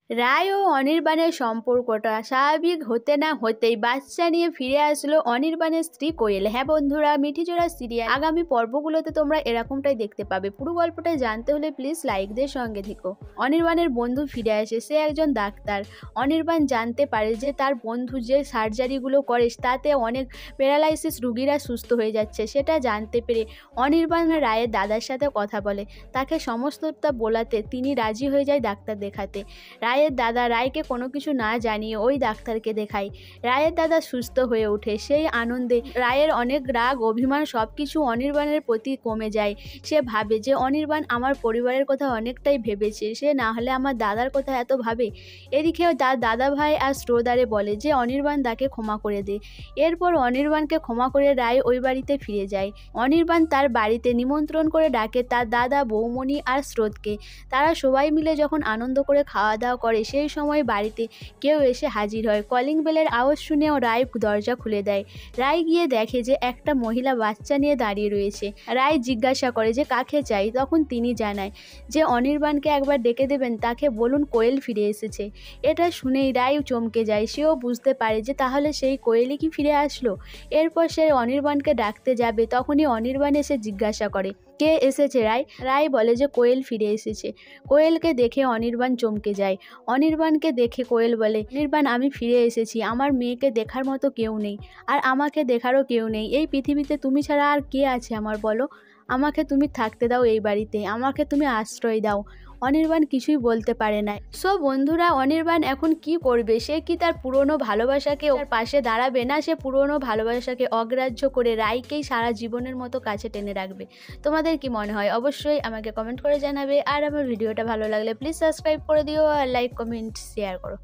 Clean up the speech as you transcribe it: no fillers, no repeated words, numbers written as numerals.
রায় ও অনির্বাণের সম্পর্কটা স্বাভাবিক হতে না হতেই বাচ্চা নিয়ে ফিরে আসলো অনির্বাণের স্ত্রী কোয়েল। হ্যাঁ বন্ধুরা, মিঠিজোড়া সিরিয়াল আগামী পর্বগুলোতে তোমরা এরকমটাই দেখতে পাবে। পুরো গল্পটা জানতে হলে প্লিজ লাইক দিয়ে সঙ্গে থেকো। অনির্বাণের বন্ধু ফিরে আসে, সে একজন ডাক্তার। অনির্বাণ জানতে পারে যে তার বন্ধু যে সার্জারিগুলো করে তাতে অনেক প্যারালাইসিস রুগীরা সুস্থ হয়ে যাচ্ছে। সেটা জানতে পেরে অনির্বাণ রায়ের দাদার সাথে কথা বলে, তাকে সমস্তটা বলাতে তিনি রাজি হয়ে যায় ডাক্তার দেখাতে। রায়ের দাদা রায়কে কোনো কিছু না জানিয়ে ওই ডাক্তারকে দেখায়। রায়ের দাদা সুস্থ হয়ে ওঠে। সেই আনন্দে রায়ের অনেক রাগ অভিমান সব কিছু অনির্বাণের প্রতি কমে যায়। সে ভাবে যে অনির্বাণ আমার পরিবারের কথা অনেকটাই ভেবেছে, সে না হলে আমার দাদার কথা এত ভাবে। এদিকেও তার দাদা ভাই আর শ্রোদারে বলে যে অনির্বাণ তাকে ক্ষমা করে দে। এরপর অনির্বাণকে ক্ষমা করে রায় ওই বাড়িতে ফিরে যায়। অনির্বাণ তার বাড়িতে নিমন্ত্রণ করে ডাকে তার দাদা, বৌমণি আর স্রোতকে। তারা সবাই মিলে যখন আনন্দ করে খাওয়া দাওয়া করে সেই সময় বাড়িতে কেউ এসে হাজির হয়। কলিং বেলের আওয়াজ শুনেও রায় দরজা খুলে দেয়। রায় গিয়ে দেখে যে একটা মহিলা বাচ্চা নিয়ে দাঁড়িয়ে রয়েছে। রায় জিজ্ঞাসা করে যে কাকে চাই, তখন তিনি জানায় যে অনির্বাণকে একবার ডেকে দেবেন, তাকে বলুন কোয়েল ফিরে এসেছে। এটা শুনেই রায় চমকে যায়। সেও বুঝতে পারে যে তাহলে সেই কোয়েলই কি ফিরে আসলো। এরপর সে অনির্বাণকে ডাকতে যাবে, তখনই অনির্বাণ এসে জিজ্ঞাসা করে কে এসেছে। রায় বলে যে কোয়েল ফিরে এসেছে। কোয়েলকে দেখে অনির্বাণ চমকে যায়। অনির্বাণকে দেখে কোয়েল বলে, অনির্বাণ আমি ফিরে এসেছি, আমার মেয়েকে দেখার মতো কেউ নেই, আর আমাকে দেখারও কেউ নেই। এই পৃথিবীতে তুমি ছাড়া আর কে আছে আমার বলো। আমাকে তুমি থাকতে দাও এই বাড়িতে, আমাকে তুমি আশ্রয় দাও। অনির্বাণ কিছুই বলতে পারে না। সো বন্ধুরা, অনির্বাণ এখন কি করবে? সে কি তার পুরনো ভালোবাসাকে ওর পাশে দাঁড়াবে, না সে পুরনো ভালোবাসাকে অগ্রাহ্য করে রায়কেই সারা জীবনের মতো কাছে টেনে রাখবে? তোমাদের কি মনে হয় অবশ্যই আমাকে কমেন্ট করে জানাবে। আর আমার ভিডিওটা ভালো লাগলে প্লিজ সাবস্ক্রাইব করে দিও আর লাইক কমেন্ট শেয়ার করো।